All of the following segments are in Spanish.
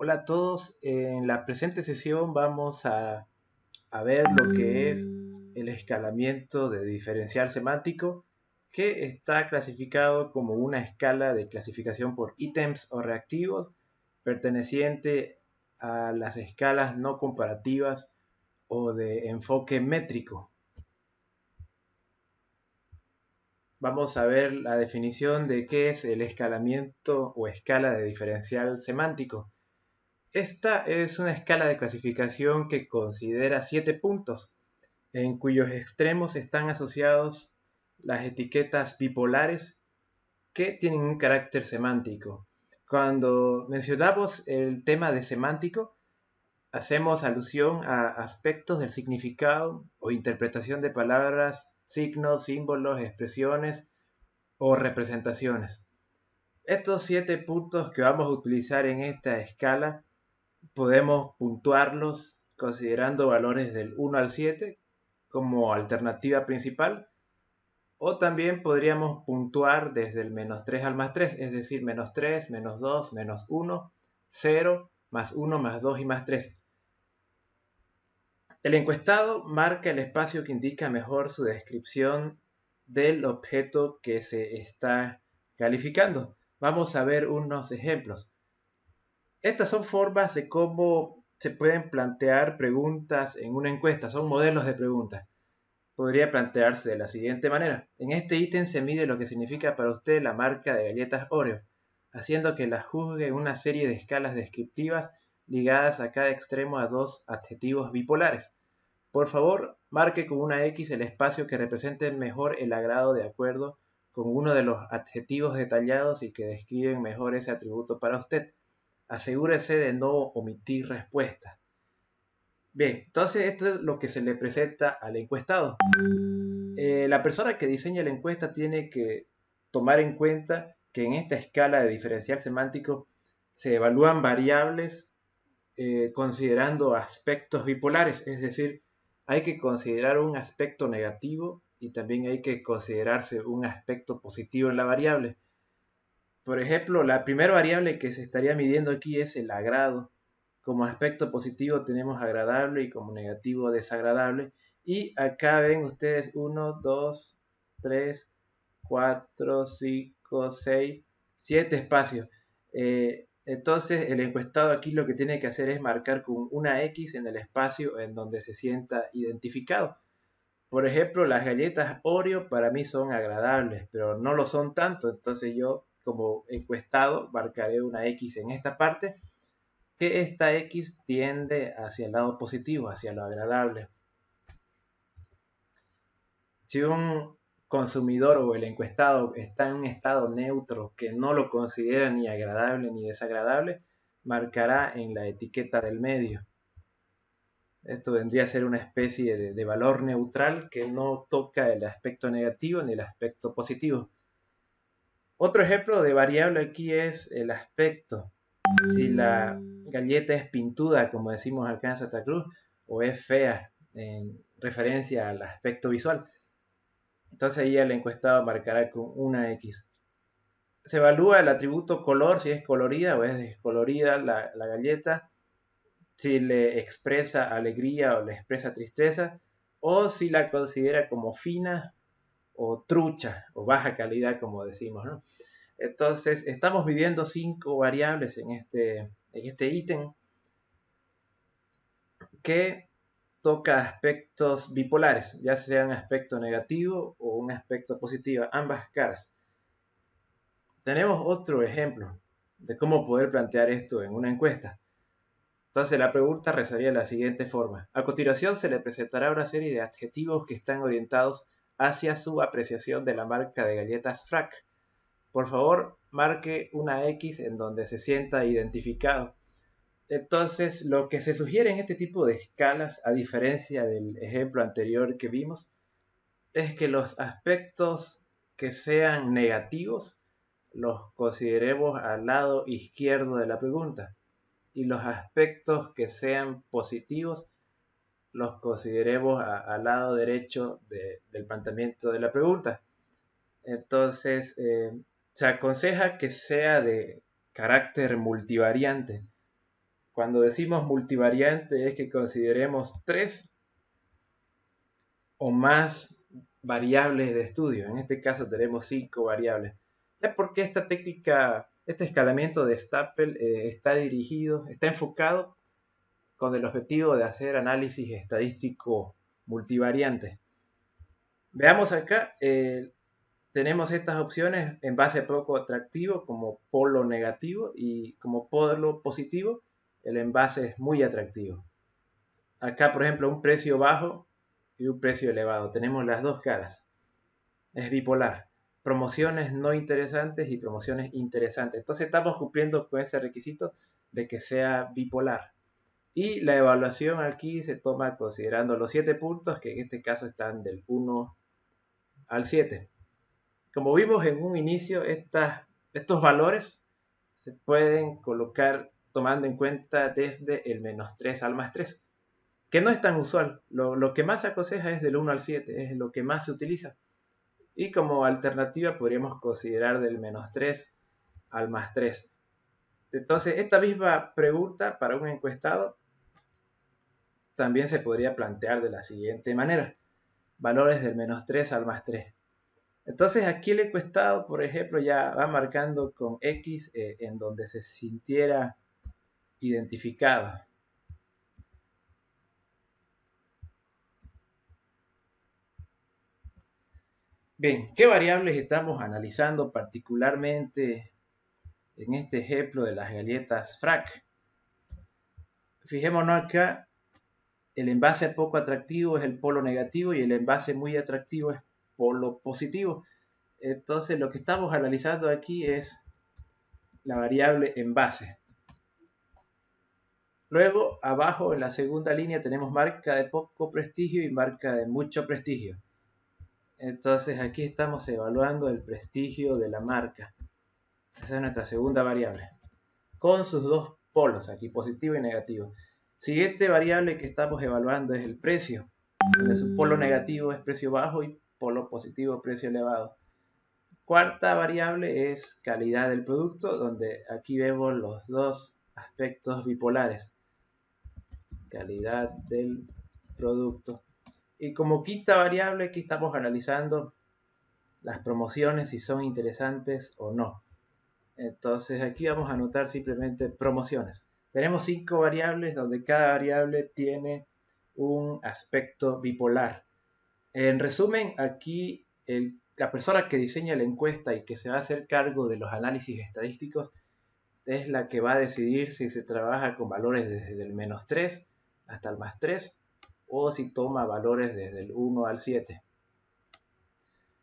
Hola a todos, en la presente sesión vamos a ver lo que es el escalamiento de diferencial semántico, que está clasificado como una escala de clasificación por ítems o reactivos perteneciente a las escalas no comparativas o de enfoque métrico. Vamos a ver la definición de qué es el escalamiento o escala de diferencial semántico. Esta es una escala de clasificación que considera 7 puntos, en cuyos extremos están asociados las etiquetas bipolares que tienen un carácter semántico. Cuando mencionamos el tema de semántico, hacemos alusión a aspectos del significado o interpretación de palabras, signos, símbolos, expresiones o representaciones. Estos 7 puntos que vamos a utilizar en esta escala podemos puntuarlos considerando valores del 1 al 7 como alternativa principal, o también podríamos puntuar desde el menos 3 al más 3, es decir, menos 3, menos 2, menos 1, 0, más 1, más 2 y más 3. El encuestado marca el espacio que indica mejor su descripción del objeto que se está calificando. Vamos a ver unos ejemplos. Estas son formas de cómo se pueden plantear preguntas en una encuesta, son modelos de preguntas. Podría plantearse de la siguiente manera. En este ítem se mide lo que significa para usted la marca de galletas Oreo, haciendo que la juzgue en una serie de escalas descriptivas ligadas a cada extremo a dos adjetivos bipolares. Por favor, marque con una X el espacio que represente mejor el agrado de acuerdo con uno de los adjetivos detallados y que describen mejor ese atributo para usted. Asegúrese de no omitir respuestas. Bien, entonces esto es lo que se le presenta al encuestado. La persona que diseña la encuesta tiene que tomar en cuenta que en esta escala de diferencial semántico se evalúan variables considerando aspectos bipolares, es decir, hay que considerar un aspecto negativo y también hay que considerarse un aspecto positivo en la variable. Por ejemplo, la primera variable que se estaría midiendo aquí es el agrado. Como aspecto positivo tenemos agradable y como negativo desagradable. Y acá ven ustedes 1, 2, 3, 4, 5, 6, 7 espacios. Entonces el encuestado aquí lo que tiene que hacer es marcar con una X en el espacio en donde se sienta identificado. Por ejemplo, las galletas Oreo para mí son agradables, pero no lo son tanto. Entonces yo como encuestado marcaré una X en esta parte, que esta X tiende hacia el lado positivo, hacia lo agradable. Si un consumidor o el encuestado está en un estado neutro que no lo considera ni agradable ni desagradable, marcará en la etiqueta del medio. Esto vendría a ser una especie de valor neutral que no toca el aspecto negativo ni el aspecto positivo. Otro ejemplo de variable aquí es el aspecto. Si la galleta es pintuda, como decimos acá en Santa Cruz, o es fea en referencia al aspecto visual. Entonces ahí el encuestado marcará con una X. Se evalúa el atributo color, si es colorida o es descolorida la galleta, si le expresa alegría o le expresa tristeza, o si la considera como fina o trucha o baja calidad, como decimos, ¿no? Entonces, estamos midiendo 5 variables en este ítem que toca aspectos bipolares, ya sea un aspecto negativo o un aspecto positivo, ambas caras. Tenemos otro ejemplo de cómo poder plantear esto en una encuesta. Entonces la pregunta rezaría de la siguiente forma. A continuación se le presentará una serie de adjetivos que están orientados hacia su apreciación de la marca de galletas Frac. Por favor, marque una X en donde se sienta identificado. Entonces, lo que se sugiere en este tipo de escalas, a diferencia del ejemplo anterior que vimos, es que los aspectos que sean negativos los consideremos al lado izquierdo de la pregunta y los aspectos que sean positivos los consideremos al lado derecho del planteamiento de la pregunta. Entonces, se aconseja que sea de carácter multivariante. Cuando decimos multivariante es que consideremos 3 o más variables de estudio. En este caso tenemos 5 variables. Es porque esta técnica, este escalamiento de Staple está enfocado con el objetivo de hacer análisis estadístico multivariante. Veamos acá, tenemos estas opciones en base poco atractivo como polo negativo y como polo positivo el envase es muy atractivo. Acá, por ejemplo, un precio bajo y un precio elevado. Tenemos las dos caras. Es bipolar. Promociones no interesantes y promociones interesantes. Entonces estamos cumpliendo con ese requisito de que sea bipolar. Y la evaluación aquí se toma considerando los 7 puntos, que en este caso están del 1 al 7. Como vimos en un inicio, estos valores se pueden colocar tomando en cuenta desde el -3 al +3, que no es tan usual. Lo que más se aconseja es del 1 al 7, es lo que más se utiliza. Y como alternativa podríamos considerar del -3 al +3. Entonces, esta misma pregunta para un encuestado también se podría plantear de la siguiente manera. Valores del -3 al +3. Entonces aquí el encuestado, por ejemplo, ya va marcando con X en donde se sintiera identificado. Bien, ¿qué variables estamos analizando particularmente en este ejemplo de las galletas Frac? Fijémonos acá, el envase poco atractivo es el polo negativo y el envase muy atractivo es polo positivo. Entonces lo que estamos analizando aquí es la variable envase. Luego, abajo en la segunda línea tenemos marca de poco prestigio y marca de mucho prestigio. Entonces aquí estamos evaluando el prestigio de la marca. Esa es nuestra segunda variable. Con sus dos polos, aquí positivo y negativo. Siguiente variable que estamos evaluando es el precio. Donde su polo negativo es precio bajo y polo positivo precio elevado. Cuarta variable es calidad del producto, donde aquí vemos los dos aspectos bipolares. Calidad del producto. Y como quinta variable aquí estamos analizando las promociones, si son interesantes o no. Entonces aquí vamos a anotar simplemente promociones. Tenemos 5 variables donde cada variable tiene un aspecto bipolar. En resumen, aquí la persona que diseña la encuesta y que se va a hacer cargo de los análisis estadísticos es la que va a decidir si se trabaja con valores desde el -3 hasta el +3 o si toma valores desde el 1 al 7.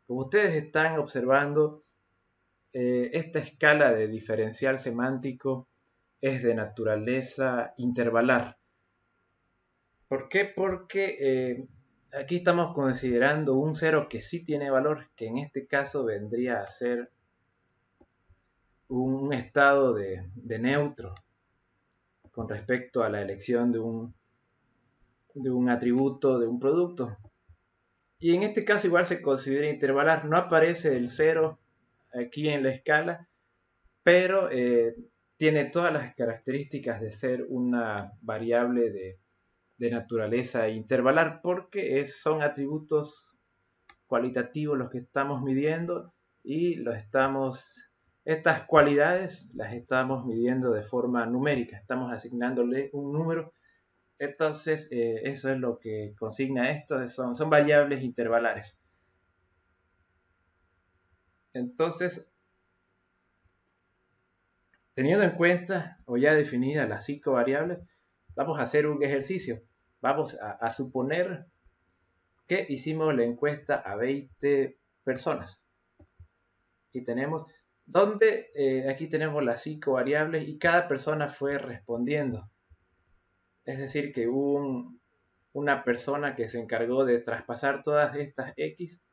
Como ustedes están observando, esta escala de diferencial semántico es de naturaleza intervalar. ¿Por qué? Porque aquí estamos considerando un cero que sí tiene valor, que en este caso vendría a ser un estado de neutro con respecto a la elección de un atributo de un producto. Y en este caso igual se considera intervalar. No aparece el cero aquí en la escala, pero tiene todas las características de ser una variable de naturaleza intervalar porque son atributos cualitativos los que estamos midiendo y estas cualidades las estamos midiendo de forma numérica, estamos asignándole un número. Entonces eso es lo que consigna esto, son variables intervalares. Entonces, teniendo en cuenta o ya definidas las 5 variables, vamos a hacer un ejercicio. Vamos a suponer que hicimos la encuesta a 20 personas. Aquí tenemos, aquí tenemos las 5 variables y cada persona fue respondiendo. Es decir, que hubo una persona que se encargó de traspasar todas estas X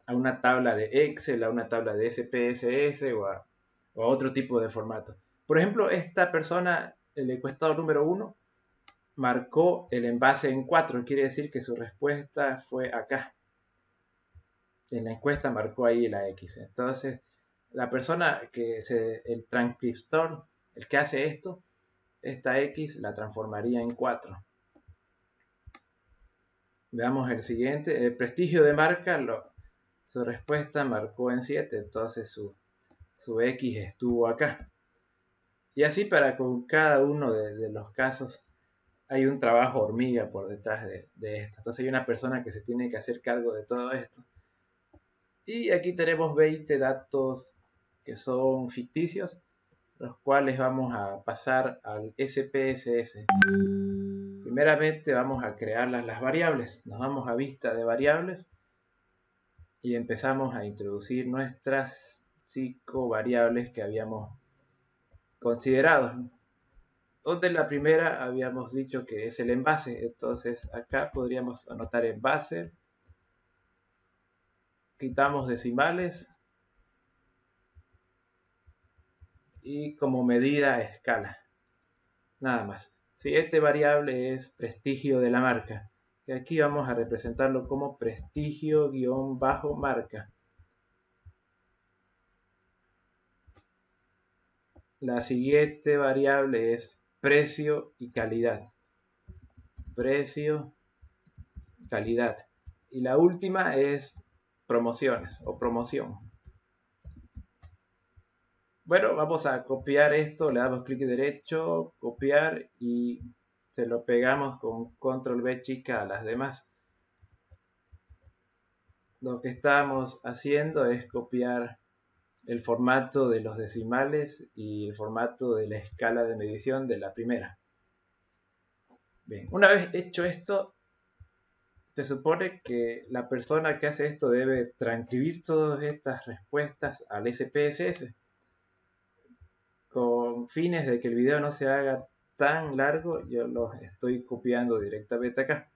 a una tabla de Excel, a una tabla de SPSS o a otro tipo de formato. Por ejemplo, esta persona, el encuestado número 1, marcó el envase en 4, quiere decir que su respuesta fue acá. En la encuesta marcó ahí la X. Entonces, la persona el transcriptor, el que hace esto, esta X la transformaría en 4. Veamos el siguiente. El prestigio de marca, su respuesta marcó en 7, entonces su X estuvo acá. Y así para con cada uno de los casos hay un trabajo hormiga por detrás de esto. Entonces hay una persona que se tiene que hacer cargo de todo esto. Y aquí tenemos 20 datos que son ficticios, los cuales vamos a pasar al SPSS. Primeramente vamos a crear las variables. Nos vamos a vista de variables y empezamos a introducir nuestras 5 variables que habíamos considerado. Donde la primera habíamos dicho que es el envase, entonces acá podríamos anotar envase, quitamos decimales y como medida escala, nada más. Siguiente variable es prestigio de la marca, y aquí vamos a representarlo como prestigio-marca. La siguiente variable es precio y calidad. Precio, calidad. Y la última es promociones o promoción. Bueno, vamos a copiar esto, le damos clic derecho, copiar y se lo pegamos con control V chica a las demás. Lo que estamos haciendo es copiar el formato de los decimales y el formato de la escala de medición de la primera. Bien, una vez hecho esto, se supone que la persona que hace esto debe transcribir todas estas respuestas al SPSS con fines de que el video no se haga tan largo. Yo los estoy copiando directamente acá,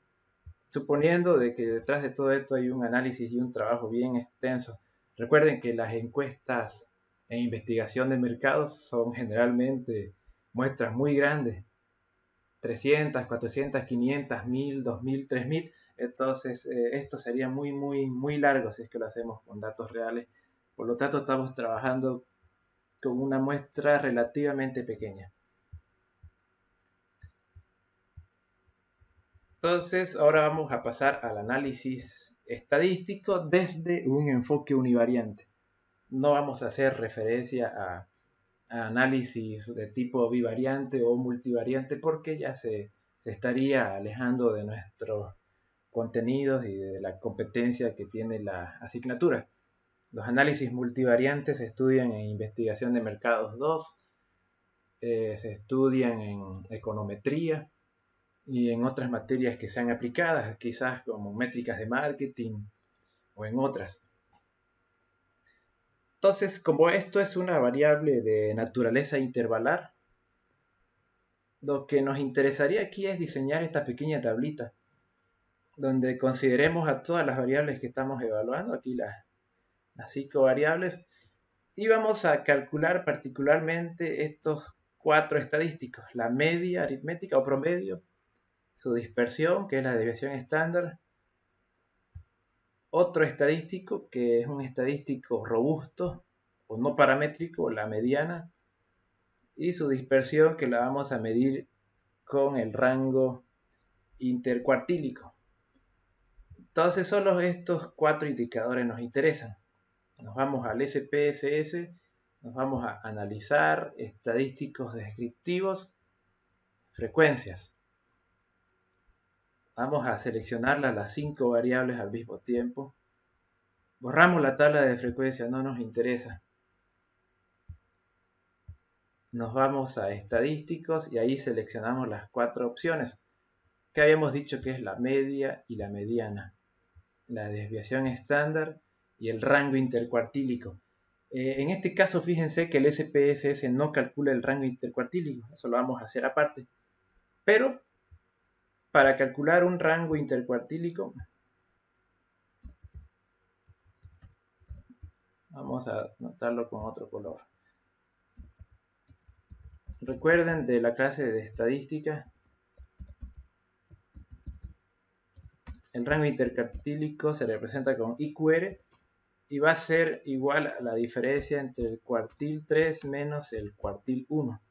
suponiendo de que detrás de todo esto hay un análisis y un trabajo bien extenso. Recuerden que las encuestas e investigación de mercados son generalmente muestras muy grandes, 300, 400, 500, 1000, 2000, 3000. Entonces esto sería muy largo si es que lo hacemos con datos reales. Por lo tanto, estamos trabajando con una muestra relativamente pequeña. Entonces, ahora vamos a pasar al análisis estadístico desde un enfoque univariante. No vamos a hacer referencia a análisis de tipo bivariante o multivariante porque ya se estaría alejando de nuestros contenidos y de la competencia que tiene la asignatura. Los análisis multivariantes se estudian en investigación de mercados 2, se estudian en econometría y en otras materias que sean aplicadas, quizás como métricas de marketing o en otras. Entonces, como esto es una variable de naturaleza intervalar, lo que nos interesaría aquí es diseñar esta pequeña tablita donde consideremos a todas las variables que estamos evaluando, aquí las 5 variables, y vamos a calcular particularmente estos 4 estadísticos: la media aritmética o promedio, su dispersión, que es la desviación estándar, otro estadístico, que es un estadístico robusto o no paramétrico, la mediana, y su dispersión, que la vamos a medir con el rango intercuartílico. Entonces solo estos 4 indicadores nos interesan. Nos vamos al SPSS, nos vamos a analizar estadísticos descriptivos, frecuencias. Vamos a seleccionar las 5 variables al mismo tiempo. Borramos la tabla de frecuencia, no nos interesa. Nos vamos a estadísticos y ahí seleccionamos las 4 opciones que habíamos dicho que es la media y la mediana, la desviación estándar y el rango intercuartílico. En este caso, fíjense que el SPSS no calcula el rango intercuartílico, eso lo vamos a hacer aparte. Pero para calcular un rango intercuartílico, vamos a anotarlo con otro color. Recuerden de la clase de estadística, el rango intercuartílico se representa con IQR y va a ser igual a la diferencia entre el cuartil 3 menos el cuartil 1.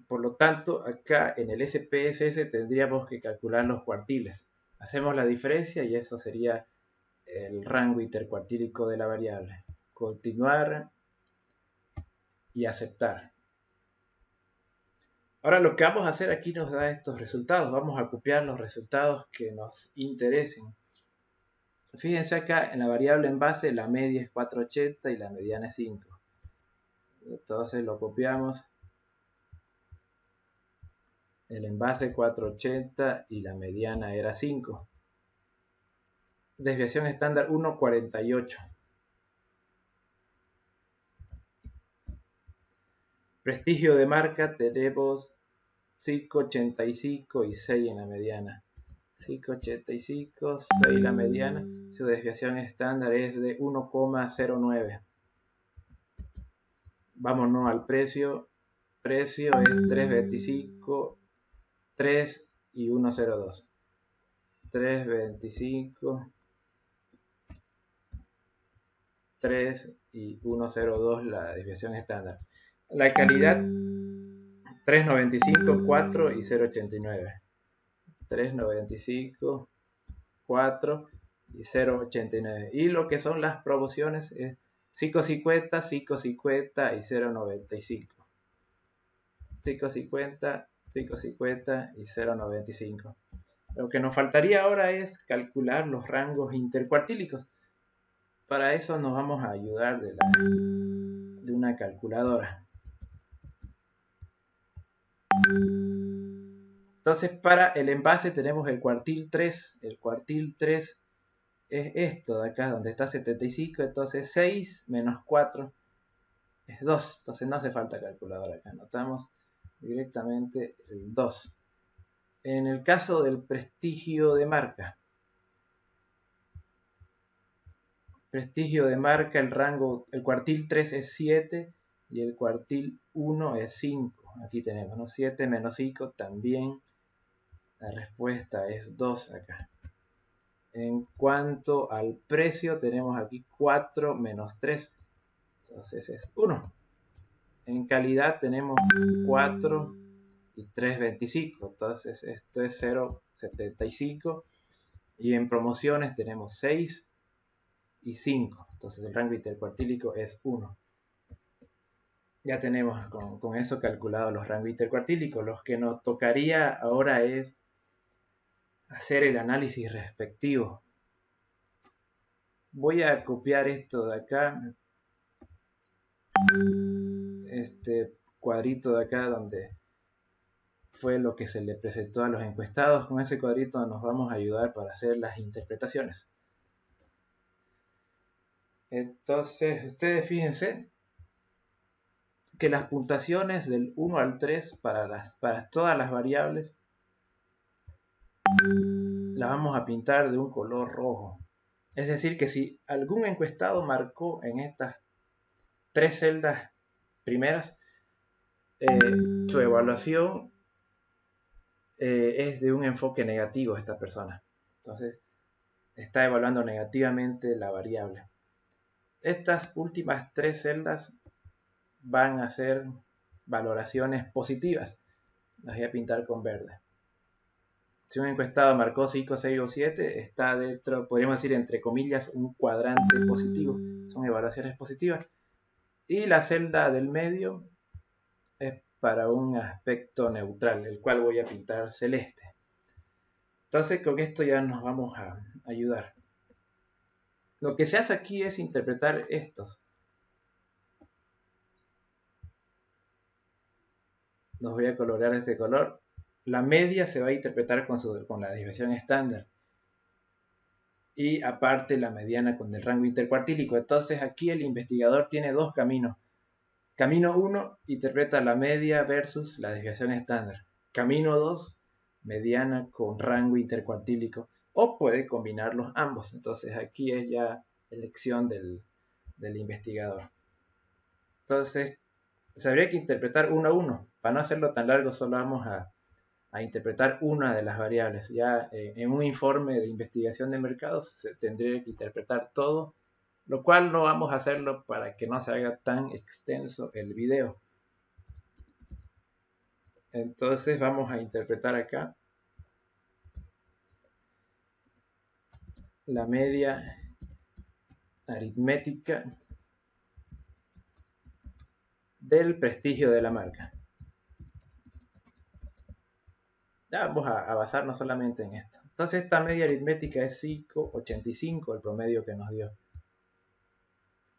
Por lo tanto, acá en el SPSS tendríamos que calcular los cuartiles. Hacemos la diferencia y eso sería el rango intercuartílico de la variable. Continuar y aceptar. Ahora lo que vamos a hacer aquí nos da estos resultados. Vamos a copiar los resultados que nos interesen. Fíjense acá en la variable en base la media es 480 y la mediana es 5. Entonces lo copiamos. El envase 480 y la mediana era 5. Desviación estándar 1,48. Prestigio de marca tenemos 5,85 y 6 en la mediana. 5,85, 6 la mediana. Su desviación estándar es de 1,09. Vámonos al precio. Precio es 3,25, 3 y 1,02. 3,25, 3 y 1,02 la desviación estándar. La calidad 3,95, 4 y 0,89. 3,95, 4 y 0,89. Y lo que son las promociones es 5,50, 5,50 y 0,95. 5,50, 5,50 y 0,95. Lo que nos faltaría ahora es calcular los rangos intercuartílicos. Para eso nos vamos a ayudar de una calculadora. Entonces para el envase tenemos el cuartil 3. El cuartil 3 es esto de acá, donde está 75. Entonces 6 menos 4 es 2. Entonces no hace falta calculadora acá. Anotamos directamente el 2. En el caso del prestigio de marca. Prestigio de marca, el rango, el cuartil 3 es 7 y el cuartil 1 es 5. Aquí tenemos, ¿no? 7 menos 5 también. La respuesta es 2 acá. En cuanto al precio, tenemos aquí 4 menos 3. Entonces es 1. En calidad tenemos 4 y 3,25. Entonces esto es 0,75. Y en promociones tenemos 6 y 5. Entonces el rango intercuartílico es 1. Ya tenemos con eso calculado los rangos intercuartílicos. Lo que nos tocaría ahora es hacer el análisis respectivo. Voy a copiar esto de acá. Este cuadrito de acá donde fue lo que se le presentó a los encuestados. Con ese cuadrito nos vamos a ayudar para hacer las interpretaciones. Entonces, ustedes fíjense que las puntuaciones del 1 al 3 para todas las variables las vamos a pintar de un color rojo. Es decir, que si algún encuestado marcó en estas 3 celdas primeras, su evaluación es de un enfoque negativo a esta persona. Entonces, está evaluando negativamente la variable. Estas últimas 3 celdas van a ser valoraciones positivas. Las voy a pintar con verde. Si un encuestado marcó 5, 6 o 7, está dentro, podríamos decir entre comillas, un cuadrante positivo. Son evaluaciones positivas. Y la celda del medio es para un aspecto neutral, el cual voy a pintar celeste. Entonces con esto ya nos vamos a ayudar. Lo que se hace aquí es interpretar estos. Los voy a colorear de este color. La media se va a interpretar con la desviación estándar. Y aparte la mediana con el rango intercuartílico. Entonces aquí el investigador tiene dos caminos. Camino 1 interpreta la media versus la desviación estándar. Camino 2, mediana con rango intercuartílico. O puede combinarlos ambos. Entonces aquí es ya elección del investigador. Entonces se habría que interpretar uno a uno. Para no hacerlo tan largo, solo vamos a interpretar una de las variables. Ya en un informe de investigación de mercados se tendría que interpretar todo, lo cual no vamos a hacerlo para que no se haga tan extenso el video. Entonces vamos a interpretar acá la media aritmética del prestigio de la marca. Ya vamos a basarnos solamente en esto. Entonces esta media aritmética es 5,85, el promedio que nos dio.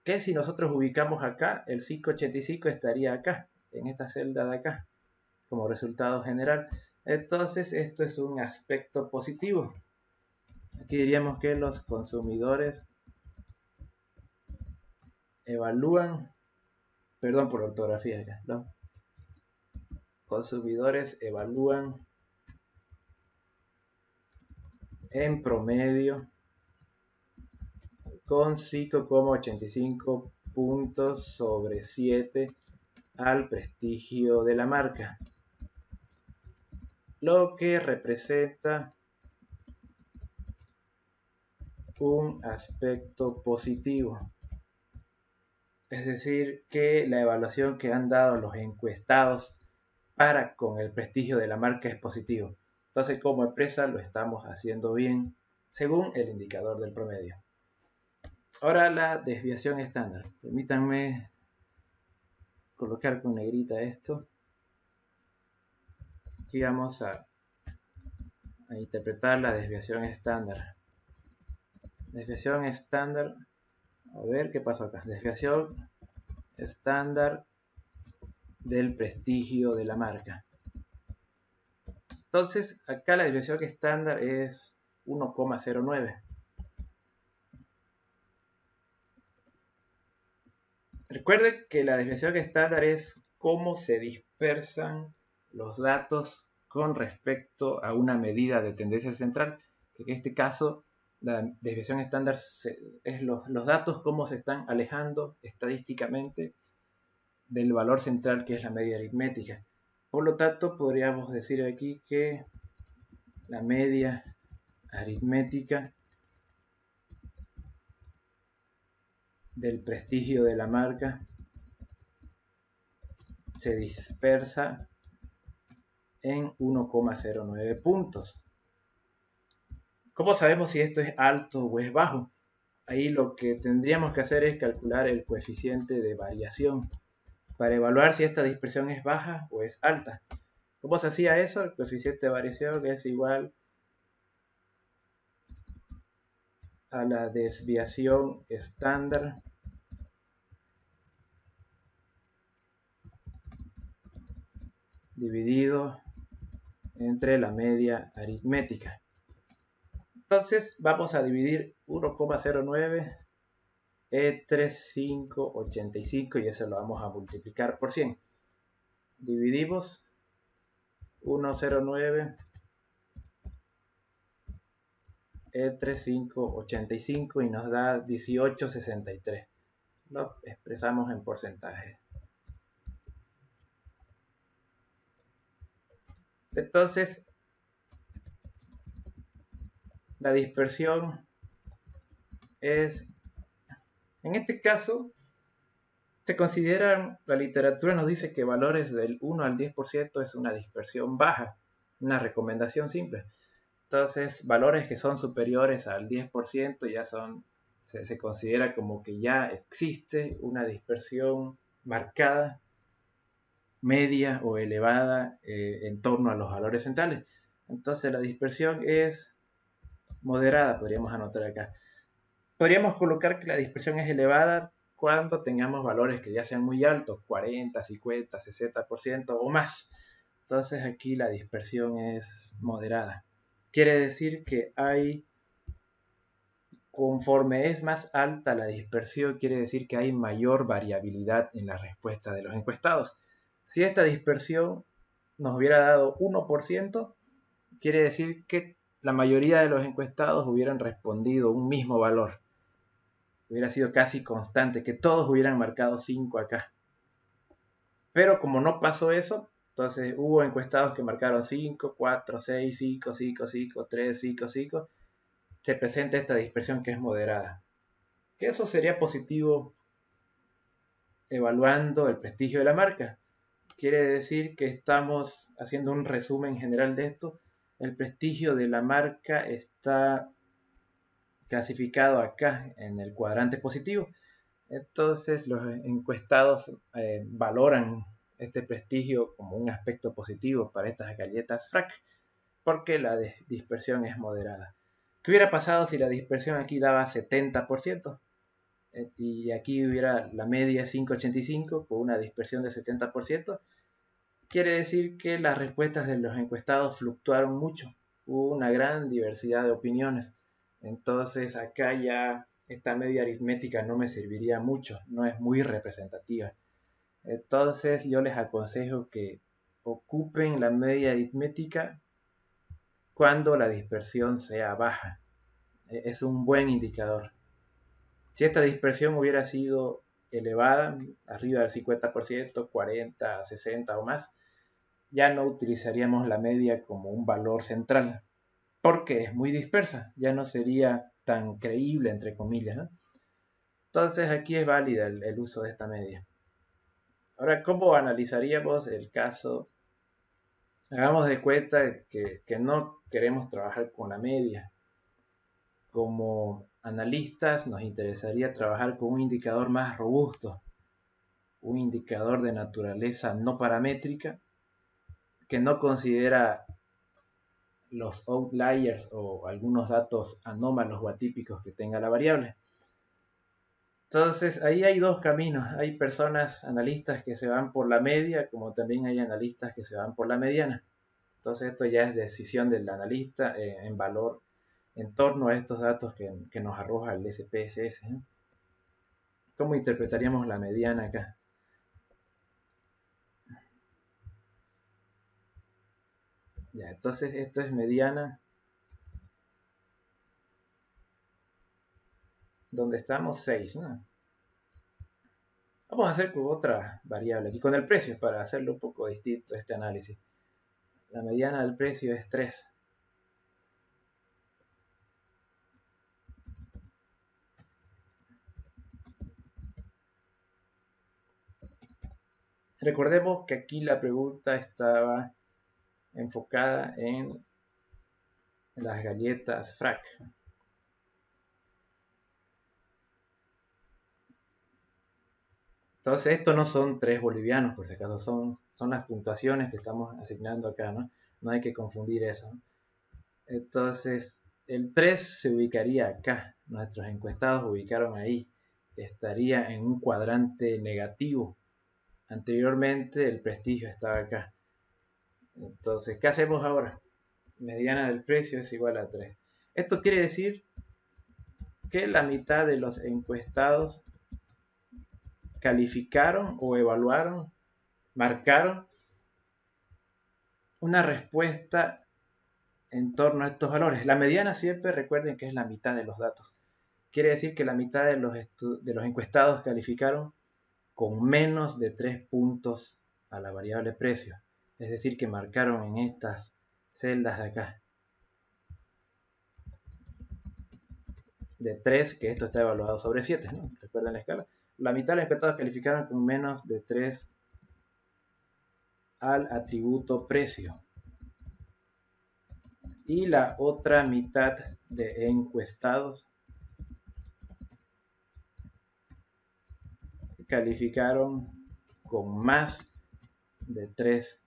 Que si nosotros ubicamos acá, el 5,85 estaría acá, en esta celda de acá, como resultado general. Entonces esto es un aspecto positivo. Aquí diríamos que los consumidores evalúan, perdón por la ortografía acá, los consumidores evalúan en promedio con 5,85 puntos sobre 7 al prestigio de la marca, lo que representa un aspecto positivo. Es decir, que la evaluación que han dado los encuestados para con el prestigio de la marca es positivo. Entonces, como empresa lo estamos haciendo bien según el indicador del promedio. Ahora la desviación estándar. Permítanme colocar con negrita esto. Aquí vamos a interpretar la desviación estándar. Desviación estándar. A ver qué pasó acá. Desviación estándar del prestigio de la marca. Entonces, acá la desviación estándar es 1,09. Recuerden que la desviación estándar es cómo se dispersan los datos con respecto a una medida de tendencia central, que en este caso la desviación estándar es los datos cómo se están alejando estadísticamente del valor central, que es la media aritmética. Por lo tanto, podríamos decir aquí que la media aritmética del prestigio de la marca se dispersa en 1,09 puntos. ¿Cómo sabemos si esto es alto o es bajo? Ahí lo que tendríamos que hacer es calcular el coeficiente de variación para evaluar si esta dispersión es baja o es alta. ¿Cómo se hacía eso? El coeficiente de variación es igual a la desviación estándar dividido entre la media aritmética. Entonces vamos a dividir 1,09 E3585 y eso lo vamos a multiplicar por 100. Dividimos 109 E3585 y nos da 1863. Lo expresamos en porcentaje. Entonces, la dispersión es, en este caso, se consideran, la literatura nos dice que valores del 1 al 10% es una dispersión baja, una recomendación simple. Entonces, valores que son superiores al 10% ya se considera como que ya existe una dispersión marcada, media o elevada en torno a los valores centrales. Entonces, la dispersión es moderada, podríamos anotar acá. Podríamos colocar que la dispersión es elevada cuando tengamos valores que ya sean muy altos, 40, 50, 60% o más. Entonces aquí la dispersión es moderada. Quiere decir que conforme es más alta la dispersión, quiere decir que hay mayor variabilidad en la respuesta de los encuestados. Si esta dispersión nos hubiera dado 1%, quiere decir que la mayoría de los encuestados hubieran respondido un mismo valor. Hubiera sido casi constante, que todos hubieran marcado 5 acá. Pero como no pasó eso, entonces hubo encuestados que marcaron 5, 4, 6, 5, 5, 5, 3, 5, 5. Se presenta esta dispersión que es moderada. Que eso sería positivo evaluando el prestigio de la marca. quiere decir que estamos haciendo un resumen general de esto. El prestigio de la marca está clasificado acá en el cuadrante positivo. Entonces los encuestados valoran este prestigio como un aspecto positivo para estas galletas Frac, porque la dispersión es moderada. ¿Qué hubiera pasado si la dispersión aquí daba 70%? Y aquí hubiera la media 5,85 con una dispersión de 70%. Quiere decir que las respuestas de los encuestados fluctuaron mucho. Hubo una gran diversidad de opiniones. Entonces acá ya esta media aritmética no me serviría mucho, no es muy representativa. Entonces yo les aconsejo que ocupen la media aritmética cuando la dispersión sea baja. Es un buen indicador. Si esta dispersión hubiera sido elevada, arriba del 50%, 40, 60 o más, ya no utilizaríamos la media como un valor central, porque es muy dispersa, ya no sería tan creíble, entre comillas, ¿no? Entonces aquí es válida el uso de esta media. Ahora, ¿cómo analizaríamos el caso? Hagamos de cuenta que no queremos trabajar con la media. Como analistas nos interesaría trabajar con un indicador más robusto, un indicador de naturaleza no paramétrica que no considera los outliers o algunos datos anómalos o atípicos que tenga la variable. Entonces ahí hay dos caminos. Hay personas, analistas que se van por la media, como también hay analistas que se van por la mediana. Entonces esto ya es decisión del analista en valor en torno a estos datos que nos arroja el SPSS, ¿no? ¿Cómo interpretaríamos la mediana acá? Ya, entonces esto es mediana. ¿Dónde estamos? 6, ¿no? Vamos a hacer con otra variable aquí, con el precio, para hacerlo un poco distinto este análisis. La mediana del precio es 3. Recordemos que aquí la pregunta estaba enfocada en las galletas Frac. Entonces, esto no son 3 bolivianos, por si acaso, son las puntuaciones que estamos asignando acá, ¿no? No hay que confundir eso, ¿no? Entonces, el 3 se ubicaría acá. Nuestros encuestados ubicaron ahí. Estaría en un cuadrante negativo. Anteriormente el prestigio estaba acá. Entonces, ¿qué hacemos ahora? Mediana del precio es igual a 3. Esto quiere decir que la mitad de los encuestados calificaron o evaluaron, marcaron una respuesta en torno a estos valores. La mediana siempre recuerden que es la mitad de los datos. Quiere decir que la mitad de los encuestados calificaron con menos de 3 puntos a la variable precio. Es decir, que marcaron en estas celdas de acá. De 3, que esto está evaluado sobre 7, ¿no? Recuerden la escala. La mitad de los encuestados calificaron con menos de 3 al atributo precio. Y la otra mitad de encuestados calificaron con más de 3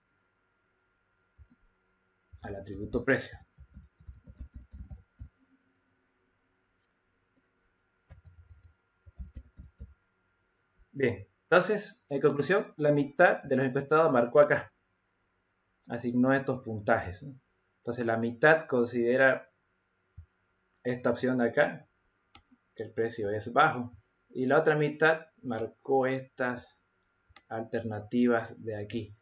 al atributo precio. Bien, entonces, en conclusión, la mitad de los encuestados marcó acá, asignó estos puntajes, ¿no? Entonces, la mitad considera esta opción de acá, que el precio es bajo, y la otra mitad marcó estas alternativas de aquí.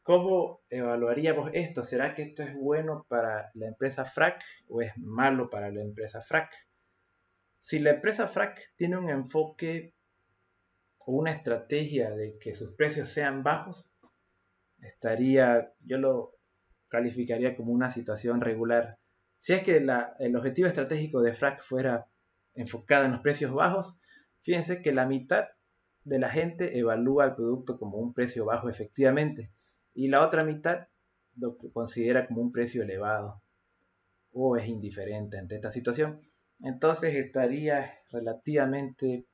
¿Cómo evaluaríamos esto? ¿Será que esto es bueno para la empresa Frac o es malo para la empresa Frac? Si la empresa Frac tiene un enfoque o una estrategia de que sus precios sean bajos, yo lo calificaría como una situación regular. Si es que el objetivo estratégico de Frac fuera enfocado en los precios bajos, fíjense que la mitad de la gente evalúa el producto como un precio bajo efectivamente y la otra mitad lo considera como un precio elevado o es indiferente ante esta situación. Entonces estaría relativamente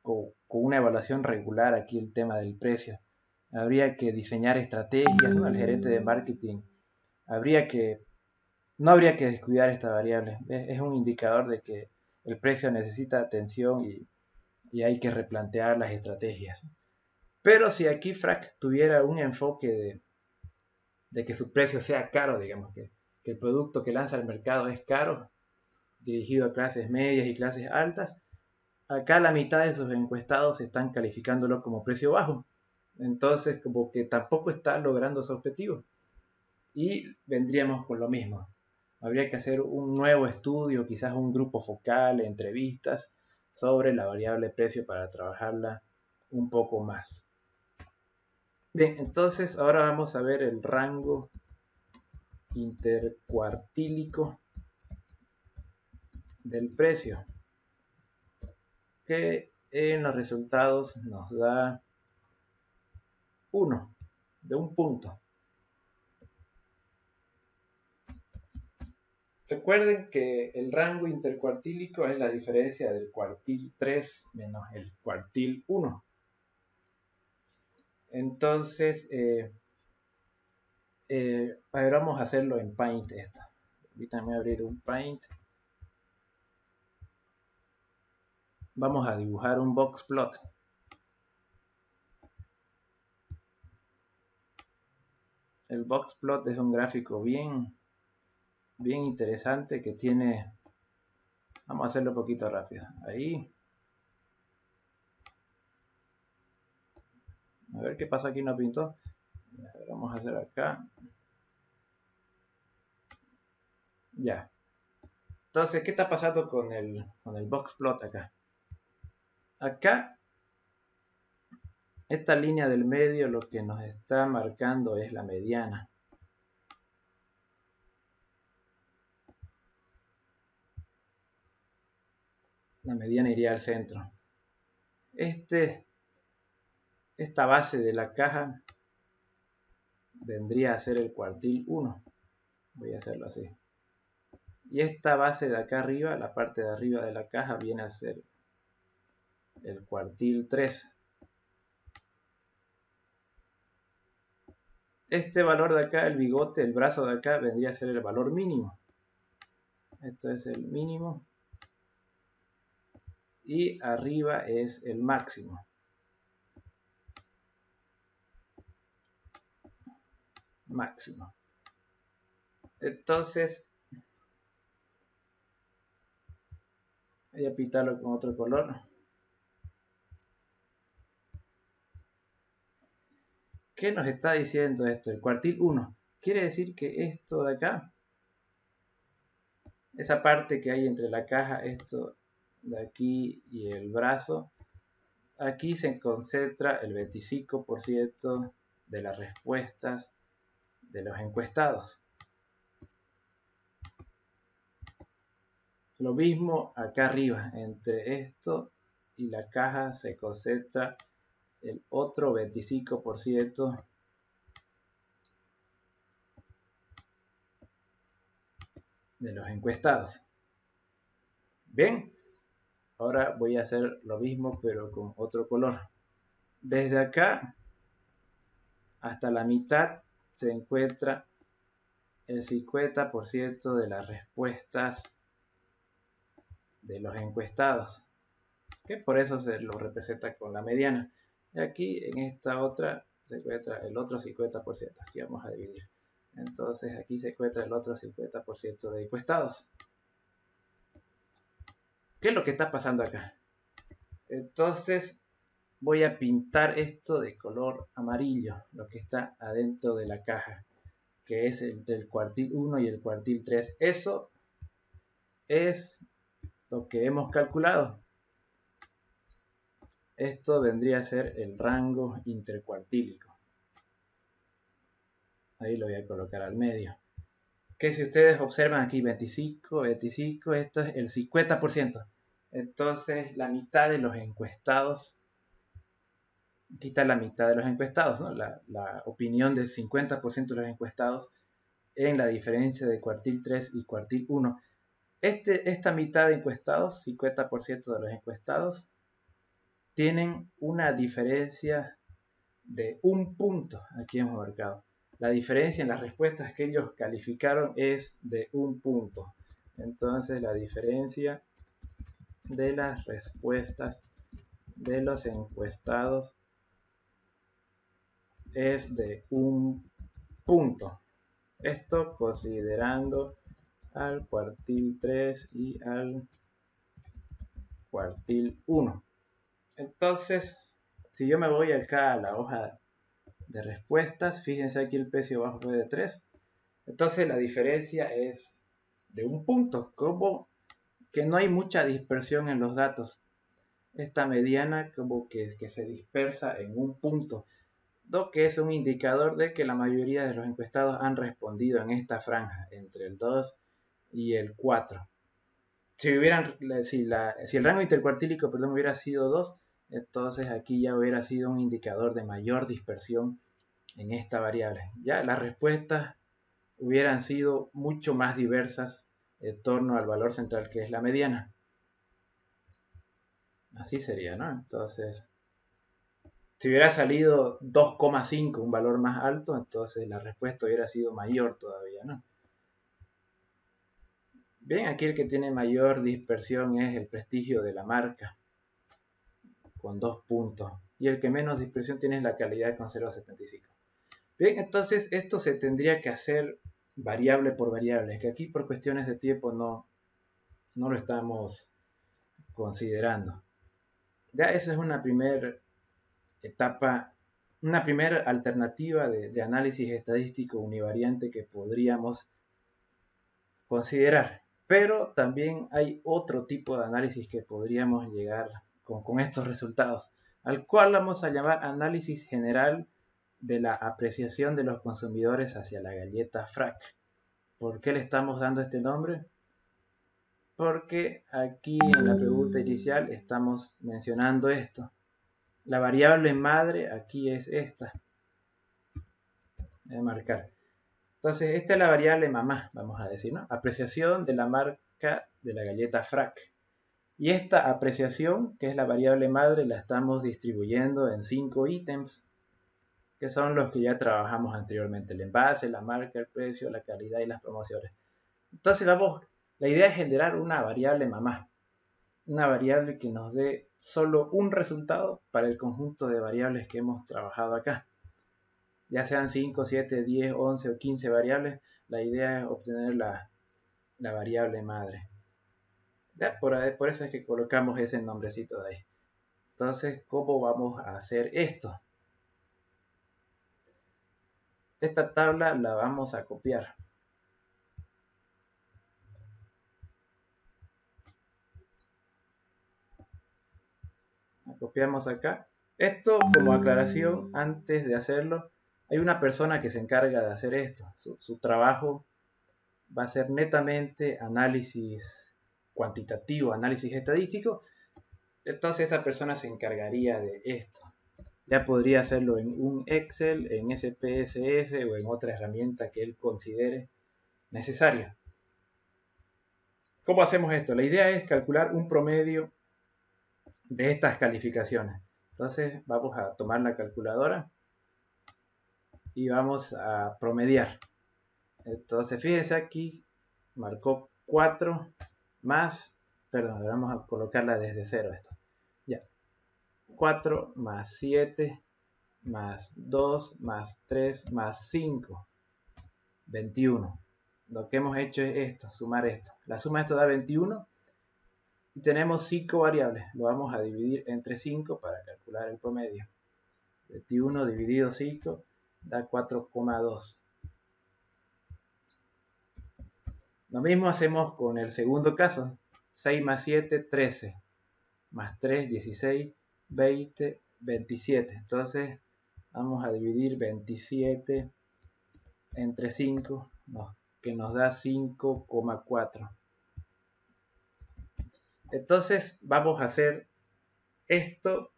con una evaluación regular aquí el tema del precio. Habría que diseñar estrategias, ¿no? El gerente de marketing no habría que descuidar esta variable. Es un indicador de que el precio necesita atención y hay que replantear las estrategias. Pero si aquí Frac tuviera un enfoque de que su precio sea caro, digamos que el producto que lanza al mercado es caro, dirigido a clases medias y clases altas, acá la mitad de sus encuestados están calificándolo como precio bajo. Entonces, como que tampoco está logrando su objetivo. Y vendríamos con lo mismo. Habría que hacer un nuevo estudio, quizás un grupo focal, entrevistas sobre la variable precio para trabajarla un poco más. Bien, entonces ahora vamos a ver el rango intercuartílico del precio, que en los resultados nos da 1 de un punto. Recuerden que el rango intercuartílico es la diferencia del cuartil 3 menos el cuartil 1. Entonces, a ver, vamos a hacerlo en Paint esto. Permítanme abrir un Paint. Vamos a dibujar un box plot. El box plot es un gráfico bien interesante que tiene... Vamos a hacerlo un poquito rápido. Ahí. A ver qué pasó aquí, no pintó. A ver, vamos a hacer acá. Ya. Entonces, ¿qué está pasando con el box plot acá? Acá, esta línea del medio lo que nos está marcando es la mediana. La mediana iría al centro. Esta base de la caja vendría a ser el cuartil 1. Voy a hacerlo así. Y esta base de acá arriba, la parte de arriba de la caja, viene a ser el cuartil 3. Este valor de acá, el bigote, el brazo de acá, vendría a ser el valor mínimo. Esto es el mínimo. Y arriba es el máximo. Máximo. Entonces, voy a pintarlo con otro color. ¿Qué nos está diciendo esto? El cuartil 1. Quiere decir que esto de acá, esa parte que hay entre la caja, esto de aquí y el brazo, aquí se concentra el 25% de las respuestas de los encuestados. Lo mismo acá arriba, entre esto y la caja se concentra el otro 25% de los encuestados. Bien, ahora voy a hacer lo mismo pero con otro color. Desde acá hasta la mitad se encuentra el 50% de las respuestas de los encuestados, que por eso se lo representa con la mediana. Y aquí en esta otra se encuentra el otro 50%. Aquí vamos a dividir. Entonces aquí se encuentra el otro 50% de encuestados. ¿Qué es lo que está pasando acá? Entonces voy a pintar esto de color amarillo, lo que está adentro de la caja, que es entre el cuartil 1 y el cuartil 3. Eso es lo que hemos calculado. Esto vendría a ser el rango intercuartílico. Ahí lo voy a colocar al medio. Que si ustedes observan aquí 25, esto es el 50%. Entonces la mitad de los encuestados aquí está la mitad de los encuestados, ¿no? La opinión del 50% de los encuestados en la diferencia de cuartil 3 y cuartil 1. Esta mitad de encuestados, 50% de los encuestados, tienen una diferencia de un punto. Aquí hemos marcado. La diferencia en las respuestas que ellos calificaron es de un punto. Entonces la diferencia de las respuestas de los encuestados es de un punto. Esto considerando al cuartil 3 y al cuartil 1. Entonces, si yo me voy acá a la hoja de respuestas, fíjense aquí el precio bajo fue de 3. Entonces la diferencia es de un punto, como que no hay mucha dispersión en los datos. Esta mediana como que se dispersa en un punto, lo que es un indicador de que la mayoría de los encuestados han respondido en esta franja, entre el 2 y el 4. Si el rango intercuartílico hubiera sido 2, entonces aquí ya hubiera sido un indicador de mayor dispersión en esta variable. Ya las respuestas hubieran sido mucho más diversas en torno al valor central que es la mediana. Así sería, ¿no? Entonces, si hubiera salido 2,5, un valor más alto, entonces la respuesta hubiera sido mayor todavía, ¿no? Bien, aquí el que tiene mayor dispersión es el prestigio de la marca, con 2 puntos. Y el que menos dispersión tiene es la calidad con 0,75. Bien, entonces esto se tendría que hacer variable por variable, que aquí por cuestiones de tiempo no lo estamos considerando. Ya esa es una primera etapa, una primera alternativa de análisis estadístico univariante que podríamos considerar. Pero también hay otro tipo de análisis que podríamos llegar con estos resultados, al cual vamos a llamar análisis general de la apreciación de los consumidores hacia la galleta Frac. ¿Por qué le estamos dando este nombre? Porque aquí en la pregunta inicial estamos mencionando esto. La variable madre aquí es esta. Voy a marcar. Entonces, esta es la variable mamá, vamos a decir, ¿no? Apreciación de la marca de la galleta Frac. Y esta apreciación, que es la variable madre, la estamos distribuyendo en 5 ítems, que son los que ya trabajamos anteriormente. El envase, la marca, el precio, la calidad y las promociones. Entonces, la idea es generar una variable mamá. Una variable que nos dé solo un resultado para el conjunto de variables que hemos trabajado acá. Ya sean 5, 7, 10, 11 o 15 variables, la idea es obtener la variable madre. Ya, por eso es que colocamos ese nombrecito de ahí. Entonces, ¿cómo vamos a hacer esto? Esta tabla la vamos a copiar. La copiamos acá. Esto, como aclaración, antes de hacerlo, hay una persona que se encarga de hacer esto. Su trabajo va a ser netamente análisis cuantitativo, análisis estadístico. Entonces esa persona se encargaría de esto. Ya podría hacerlo en un Excel, en SPSS o en otra herramienta que él considere necesaria. ¿Cómo hacemos esto? La idea es calcular un promedio de estas calificaciones. Entonces vamos a tomar la calculadora y vamos a promediar. Entonces fíjense aquí, marcó 4 más, perdón, vamos a colocarla desde 0 esto. Ya, 4 más 7 más 2 más 3 más 5, 21. Lo que hemos hecho es esto, sumar esto. La suma de esto da 21 y tenemos 5 variables. Lo vamos a dividir entre 5 para calcular el promedio. 21 dividido 5 da 4,2. Lo mismo hacemos con el segundo caso. 6 más 7, 13. Más 3, 16, 20, 27. Entonces vamos a dividir 27 entre 5, que nos da 5,4. Entonces vamos a hacer esto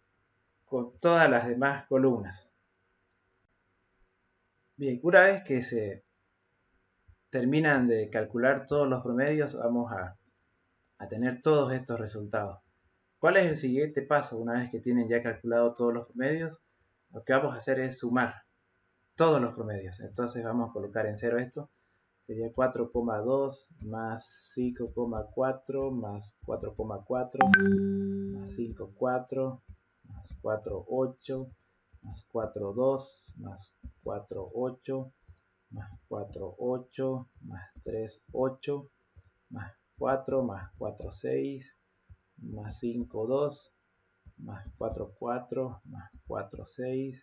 con todas las demás columnas. Bien, una vez que se terminan de calcular todos los promedios, vamos a tener todos estos resultados. ¿Cuál es el siguiente paso? Una vez que tienen ya calculado todos los promedios, lo que vamos a hacer es sumar todos los promedios. Entonces vamos a colocar en cero esto. Sería 4,2 más 5,4 más 4,4 más 5,4 más 4,8 más 4,2 más 4,8 más 4,8 más 3,8 más 4 más 4,6 más 5,2 más 4,4 más 4,6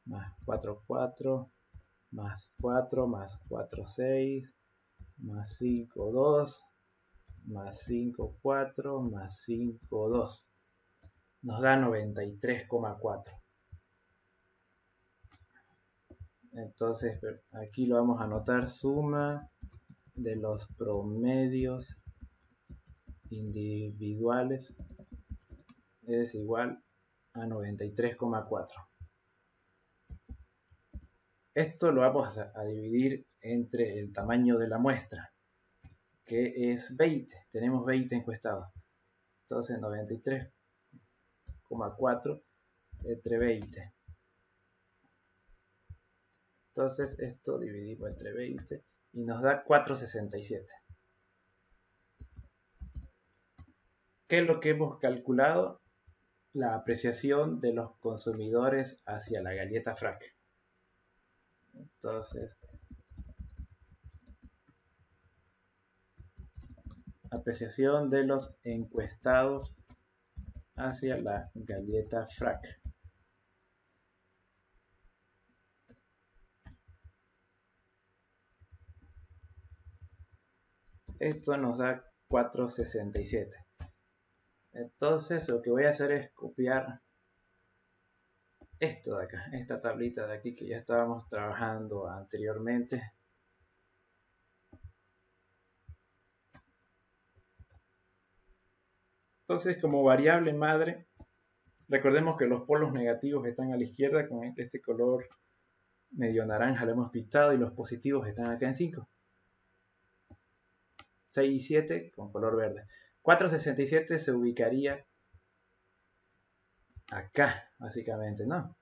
más 4,4 más 4 más 4,6 más 5,2 más 5,4 más 5,2 nos da 93,4. Entonces aquí lo vamos a anotar: suma de los promedios individuales es igual a 93,4. Esto lo vamos a dividir entre el tamaño de la muestra, que es 20. Tenemos 20 encuestados. Entonces 93,4 entre 20. Entonces esto dividimos entre 20 y nos da 4,67. ¿Qué es lo que hemos calculado? La apreciación de los consumidores hacia la galleta Frac. Entonces, apreciación de los encuestados hacia la galleta Frac. Esto nos da 4,67. Entonces lo que voy a hacer es copiar esto de acá, esta tablita de aquí que ya estábamos trabajando anteriormente. Entonces, como variable madre, recordemos que los polos negativos están a la izquierda con este color medio naranja, lo hemos pintado, y los positivos están acá en 5. 6 y 7 con color verde. 4,67 se ubicaría acá, básicamente, ¿no?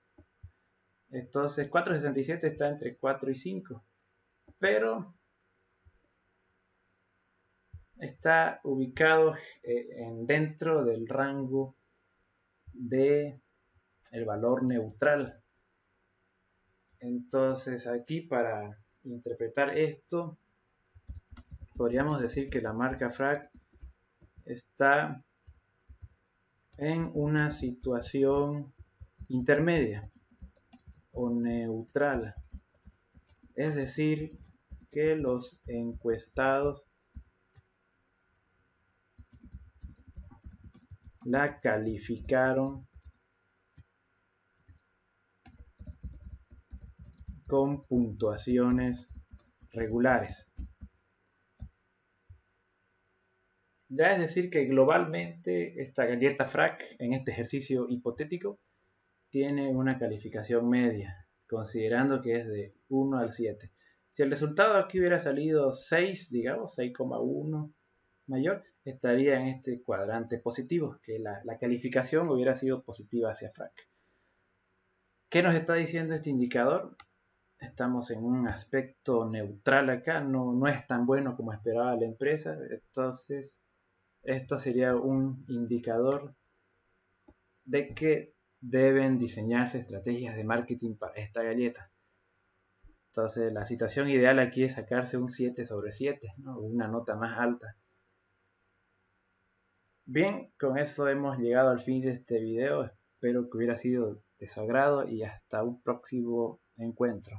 Entonces 4,67 está entre 4 y 5, pero está ubicado dentro del rango de el valor neutral. Entonces aquí, para interpretar esto, podríamos decir que la marca Frac está en una situación intermedia o neutral, es decir, que los encuestados la calificaron con puntuaciones regulares. Ya es decir que globalmente esta galleta Frac, en este ejercicio hipotético, tiene una calificación media, considerando que es de 1 al 7. Si el resultado aquí hubiera salido 6, digamos 6,1 mayor, estaría en este cuadrante positivo, que la calificación hubiera sido positiva hacia Frac. ¿Qué nos está diciendo este indicador? Estamos en un aspecto neutral acá, no es tan bueno como esperaba la empresa. Entonces esto sería un indicador de que deben diseñarse estrategias de marketing para esta galleta. Entonces la situación ideal aquí es sacarse un 7 sobre 7, ¿no? Una nota más alta. Bien, con eso hemos llegado al fin de este video. Espero que hubiera sido de su agrado y hasta un próximo encuentro.